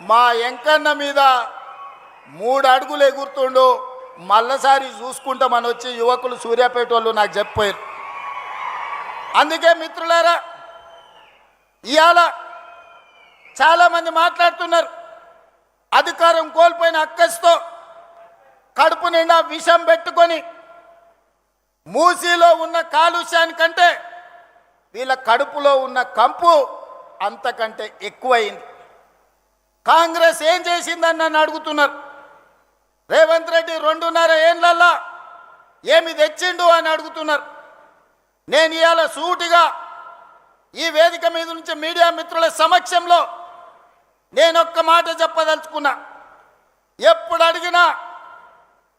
మా ఎంకన్న మీద 3 అడుగులు ఎగురుతుండు, మళ్ళసారి చూసుకుంటామని వచ్చి యువకులు సూర్యాపేట వాళ్ళు నాకు చెప్పారు. అందుకే మిత్రులారా, ఇవాళ చాలామంది మాట్లాడుతున్నారు, అధికారం కోల్పోయిన అక్కస్తో కడుపు నిండా విషం పెట్టుకొని మూసీలో ఉన్న కాలుష్యానికంటే వీళ్ళ కడుపులో ఉన్న కంపు అంతకంటే ఎక్కువైంది. కాంగ్రెస్ ఏం చేసిందని నన్ను అడుగుతున్నారు. రేవంత్ రెడ్డి 2.5 ఏళ్లలో ఏమి తెచ్చిండు అని అడుగుతున్నారు. నేను ఇవాళ సూటిగా ఈ వేదిక మీద నుంచి మీడియా మిత్రుల సమక్షంలో నేను ఒక్క మాట చెప్పదలుచుకున్నా. ఎప్పుడు అడిగినా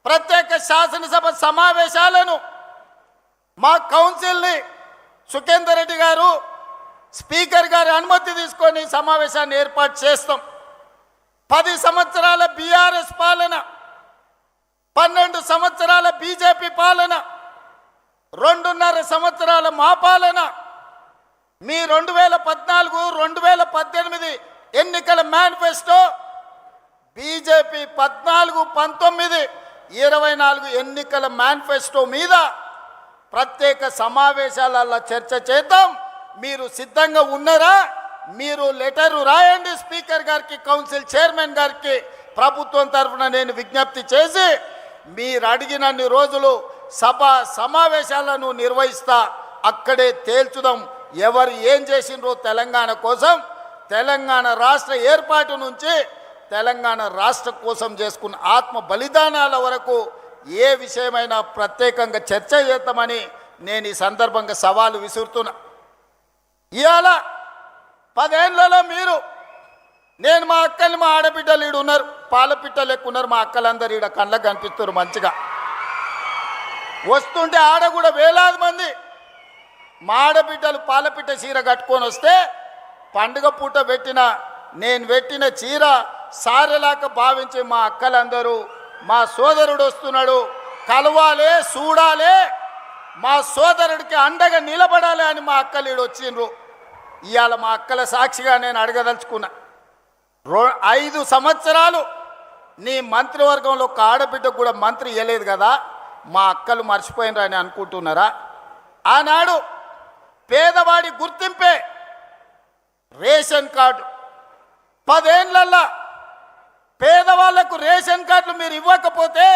ప్రత్యేక శాసనసభ సమావేశాలను మా కౌన్సిల్ని సుఖేందర్ రెడ్డి గారు స్పీకర్ గారి అనుమతి తీసుకొని సమావేశాన్ని ఏర్పాటు చేస్తాం. 10 సంవత్సరాల బీఆర్ఎస్ పాలన, 12 సంవత్సరాల బీజేపీ పాలన, 2.5 సంవత్సరాల మా పాలన, మీ 2014-2018 ఎన్నికల మేనిఫెస్టో, బీజేపీ 14-19-24 ఎన్నికల మేనిఫెస్టో మీద ప్రత్యేక సమావేశాలలో చర్చ చేద్దాం. మీరు సిద్ధంగా ఉన్నారా? మీరు లెటరు రాయండి స్పీకర్ గారికి, కౌన్సిల్ చైర్మన్ గారికి. ప్రభుత్వం తరఫున నేను విజ్ఞప్తి చేసి మీరు అడిగినన్ని రోజులు సభ సమావేశాలను నిర్వహిస్తా. అక్కడే తేల్చుదాం ఎవరు ఏం చేసిండ్రో తెలంగాణ కోసం. తెలంగాణ రాష్ట్ర ఏర్పాటు నుంచి తెలంగాణ రాష్ట్ర కోసం చేసుకున్న ఆత్మ బలిదానాల వరకు ఏ విషయమైనా ప్రత్యేకంగా చర్చ చేద్దామని నేను ఈ సందర్భంగా సవాలు విసురుతున్నా. ఇవాళ 10 ఏళ్లలో మీరు, నేను మా అక్కలు, మా ఆడబిడ్డలు ఈడు ఉన్నారు, పాలపిట్టలు ఎక్కువ ఉన్నారు. మా అక్కలందరూ ఈడ కళ్ళకు కనిపిస్తారు మంచిగా. వస్తుంటే ఆడ కూడా వేలాది మంది మా ఆడబిడ్డలు పాలపిట్ట చీర కట్టుకొని వస్తే పండుగ పూట నేను పెట్టిన చీర సారెలాక భావించి మా అక్కలందరూ మా సోదరుడు వస్తున్నాడు, కలవాలే, చూడాలే, మా సోదరుడికి అండగా నిలబడాలి అని మా అక్కలు ఈడు వచ్చిండ్రు. ఇవాళ మా అక్కల సాక్షిగా నేను అడగదలుచుకున్నా, 5 సంవత్సరాలు నీ మంత్రివర్గంలో ఒక ఆడబిడ్డకు కూడా మంత్రి ఇవ్వలేదు కదా, మా అక్కలు మర్చిపోయినరు అని అనుకుంటున్నారా? ఆనాడు పేదవాడి గుర్తింపే రేషన్ కార్డు. 10 ఏళ్లల్లో పేదవాళ్లకు రేషన్ కార్డులు మీరు ఇవ్వకపోతే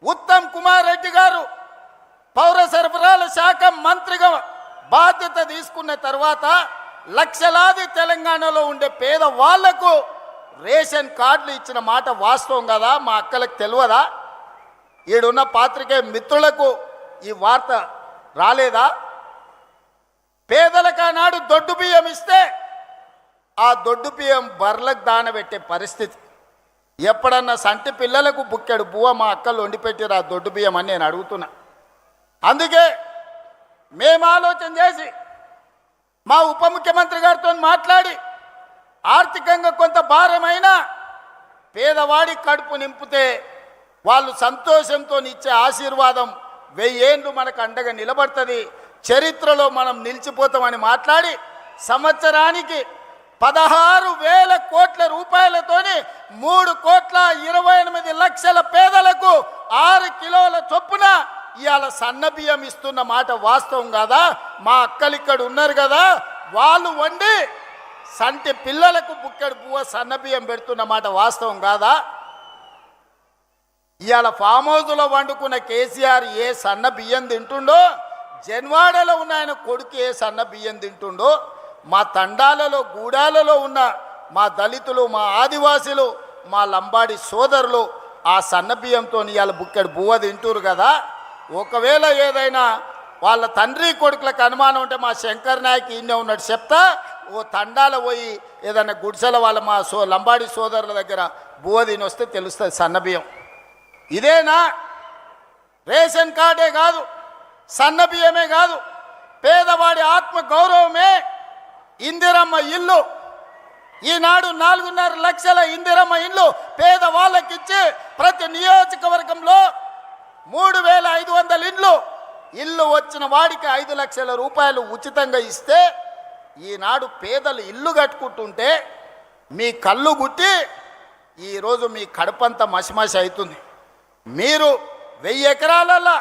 ఉత్తమ్ కుమార్ రెడ్డి గారు పౌర సరఫరాల శాఖ మంత్రిగా బాధ్యత తీసుకున్న తర్వాత లక్షలాది తెలంగాణలో ఉండే పేదవాళ్లకు రేషన్ కార్డులు ఇచ్చిన మాట వాస్తవం కదా? మా అక్కలకు తెలియదా? ఈడున్న పాత్రికేయ మిత్రులకు ఈ వార్త రాలేదా? పేదలకు ఆనాడు దొడ్డు బియ్యం ఇస్తే ఆ దొడ్డు బియ్యం బర్లకు దానబెట్టే పరిస్థితి. ఎప్పుడన్నా సంటి పిల్లలకు బుక్కెడు బువ్వ మా అక్కలు వండిపెట్టిరు ఆ దొడ్డు బియ్యం అని నేను అడుగుతున్నా. అందుకే మేము ఆలోచన చేసి మా ఉప ముఖ్యమంత్రి గారితో మాట్లాడి ఆర్థికంగా కొంత భారమైనా పేదవాడి కడుపు నింపితే వాళ్ళు సంతోషంతో ఇచ్చే ఆశీర్వాదం 1000 ఏళ్ళు మనకు అండగా నిలబడుతుంది, చరిత్రలో మనం నిలిచిపోతామని మాట్లాడి సంవత్సరానికి 16,000 కోట్ల రూపాయలతోని 3,28,00,000 పేదలకు 6 కిలోల చొప్పున ఇవాళ సన్న బియ్యం ఇస్తున్న మాట వాస్తవం కాదా? మా అక్కలు ఇక్కడ ఉన్నారు కదా, వాళ్ళు వండి సంటి పిల్లలకు బుక్కెడు పువ్వ సన్న బియ్యం పెడుతున్న మాట వాస్తవం కాదా? ఇవాళ ఫామ్ హౌస్లో వండుకున్న కేసీఆర్ ఏ సన్న బియ్యం తింటుండో, జన్వాడలో ఉన్న ఆయన కొడుకు ఏ సన్న బియ్యం తింటుండో, మా తండాలలో గూడాలలో ఉన్న మా దళితులు, మా ఆదివాసీలు, మా లంబాడి సోదరులు ఆ సన్న బియ్యంతో ఇవాళ బుక్కెడు బువ్వ తింటురు కదా. ఒకవేళ ఏదైనా వాళ్ళ తండ్రి కొడుకులకు అనుమానం ఉంటే మా శంకర్ నాయక్ ఈయనే ఉన్నాడు చెప్తా, ఓ తండాల పోయి ఏదైనా గుడిసెల వాళ్ళ మా లంబాడి సోదరుల దగ్గర బువ్వ తిని వస్తే తెలుస్తుంది సన్న బియ్యం. ఇదేనా? రేషన్ కార్డే కాదు, సన్న బియ్యమే కాదు, పేదవాడి ఆత్మ గౌరవమే ఇందిరమ్మ ఇల్లు. ఈనాడు 4.5 లక్షల ఇందిరమ్మ ఇల్లు పేదవాళ్ళకిచ్చి ప్రతి నియోజకవర్గంలో 3,500 ఇల్లు వచ్చిన వాడికి 5 లక్షల రూపాయలు ఉచితంగా ఇస్తే ఈనాడు పేదలు ఇల్లు కట్టుకుంటుంటే మీ కళ్ళు గుట్టి ఈరోజు మీ కడుపంతా మసిమసి అవుతుంది. మీరు 1000 ఎకరాలలో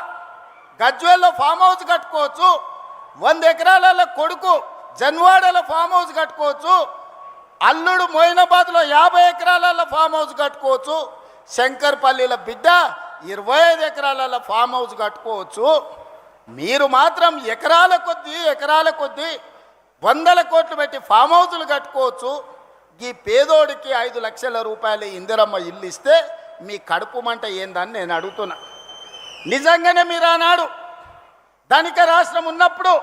గజ్వేల్లో ఫామ్ హౌస్ కట్టుకోవచ్చు, 100 ఎకరాలలో కొడుకు జన్వాడలో ఫామ్ హౌస్ కట్టుకోవచ్చు, అల్లుడు మొయినాబాద్లో 50 ఎకరాలలో ఫామ్ హౌస్ కట్టుకోవచ్చు, శంకర్పల్లిలో బిడ్డ 25 ఎకరాలలో ఫామ్ హౌస్ కట్టుకోవచ్చు. మీరు మాత్రం ఎకరాల కొద్దీ 100 కోట్లు పెట్టి ఫామ్ హౌజులు కట్టుకోవచ్చు. ఈ పేదోడికి 5 లక్షల రూపాయలు ఇందిరమ్మ ఇల్లు ఇస్తే మీ కడుపు మంట ఏందని నేను అడుగుతున్నా. నిజంగానే మీరు ఆనాడు ధనిక రాష్ట్రం ఉన్నప్పుడు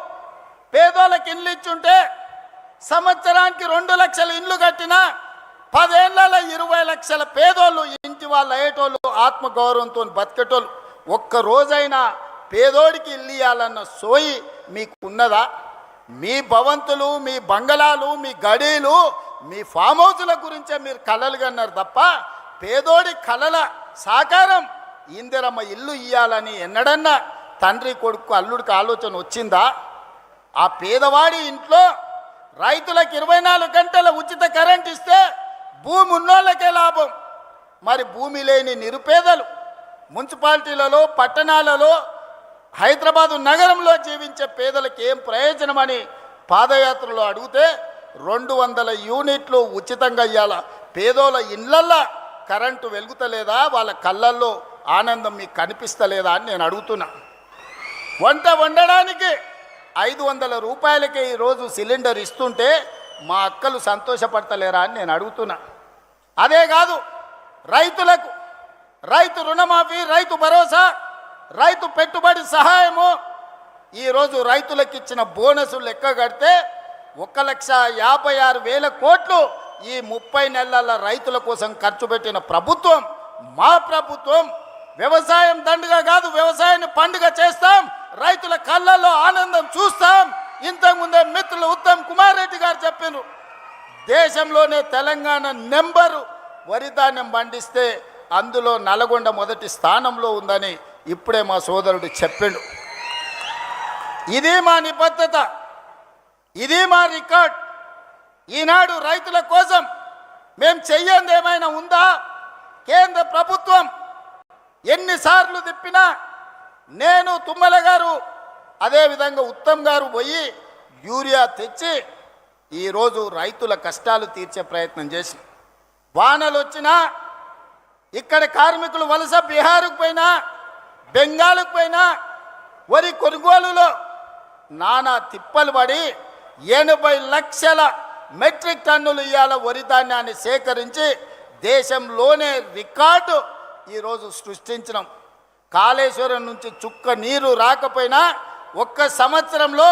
పేదోళ్ళకి ఇల్లు ఇచ్చుంటే సంవత్సరానికి 2 లక్షల ఇండ్లు కట్టినా 10 ఏళ్లలో 20 లక్షల పేదోళ్ళు ఇంటి వాళ్ళు అయ్యేటోళ్ళు, ఆత్మగౌరవంతో బతికేటోళ్ళు. ఒక్క రోజైనా పేదోడికి ఇల్లు ఇవ్వాలన్న సోయి మీకు ఉన్నదా? మీ భవంతులు, మీ బంగళాలు, మీ గడీలు, మీ ఫామ్ హౌజుల గురించే మీరు కలలు కన్నారు తప్ప పేదోడి కలల సాకారం ఇందిరమ్మ ఇల్లు ఇవ్వాలని ఎన్నడన్నా తండ్రి కొడుకు అల్లుడికి ఆలోచన వచ్చిందా? ఆ పేదవాడి ఇంట్లో రైతులకు 24 గంటల ఉచిత కరెంట్ ఇస్తే భూమి ఉన్నోళ్ళకే లాభం. మరి భూమి లేని నిరుపేదలు మున్సిపాలిటీలలో, పట్టణాలలో, హైదరాబాదు నగరంలో జీవించే పేదలకు ఏం ప్రయోజనమని పాదయాత్రలో అడిగితే 200 యూనిట్లు ఉచితంగా ఇవ్వాల. పేదోళ్ళ ఇళ్ళల్లో కరెంటు వెలుగుతలేదా? వాళ్ళ కళ్ళల్లో ఆనందం మీకు కనిపిస్తలేదా అని నేను అడుగుతున్నా. వంట వండడానికి 500 రూపాయలకే ఈరోజు సిలిండర్ ఇస్తుంటే మా అక్కలు సంతోషపడతలేరా అని నేను అడుగుతున్నా. అదే కాదు, రైతులకు రైతు రుణమాఫీ, రైతు భరోసా, రైతు పెట్టుబడి సహాయము, ఈరోజు రైతులకు ఇచ్చిన బోనసు లెక్క కడితే 1,56,000 కోట్లు ఈ 30 నెలల రైతుల కోసం ఖర్చు పెట్టిన ప్రభుత్వం మా ప్రభుత్వం. వ్యవసాయం దండుగా కాదు, వ్యవసాయాన్ని పండుగ చేస్తాం, రైతుల కళ్ళల్లో ఆనందం చూస్తాం. ఇంతకుముందే మిత్రులు ఉత్తమ్ కుమార్ రెడ్డి గారు చెప్పారు, దేశంలోనే తెలంగాణ నెంబరు వరి ధాన్యం పండిస్తే అందులో నల్గొండ మొదటి స్థానంలో ఉందని ఇప్పుడే మా సోదరుడు చెప్పిండు. ఇది మా నిబద్ధత, ఇది మా రికార్డ్. ఈనాడు రైతుల కోసం మేము చెయ్యంది ఏమైనా ఉందా? కేంద్ర ప్రభుత్వం ఎన్నిసార్లు తిప్పినా నేను, తుమ్మల గారు, అదేవిధంగా ఉత్తమ్ గారు పోయి యూరియా తెచ్చి ఈరోజు రైతుల కష్టాలు తీర్చే ప్రయత్నం చేసి, వానలు వచ్చినా ఇక్కడ కార్మికులు వలస బీహార్కు పోయినా, బెంగాల్కు పోయినా వరి కొనుగోలులో నానా తిప్పలు పడి 80 లక్షల మెట్రిక్ టన్నులు ఇవాళ వరి ధాన్యాన్ని సేకరించి దేశంలోనే రికార్డు ఈరోజు సృష్టించినాం. కాళేశ్వరం నుంచి చుక్క నీరు రాకపోయినా ఒక్క సంవత్సరంలో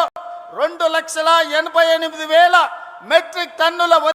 2,88,000 మెట్రిక్ టన్నుల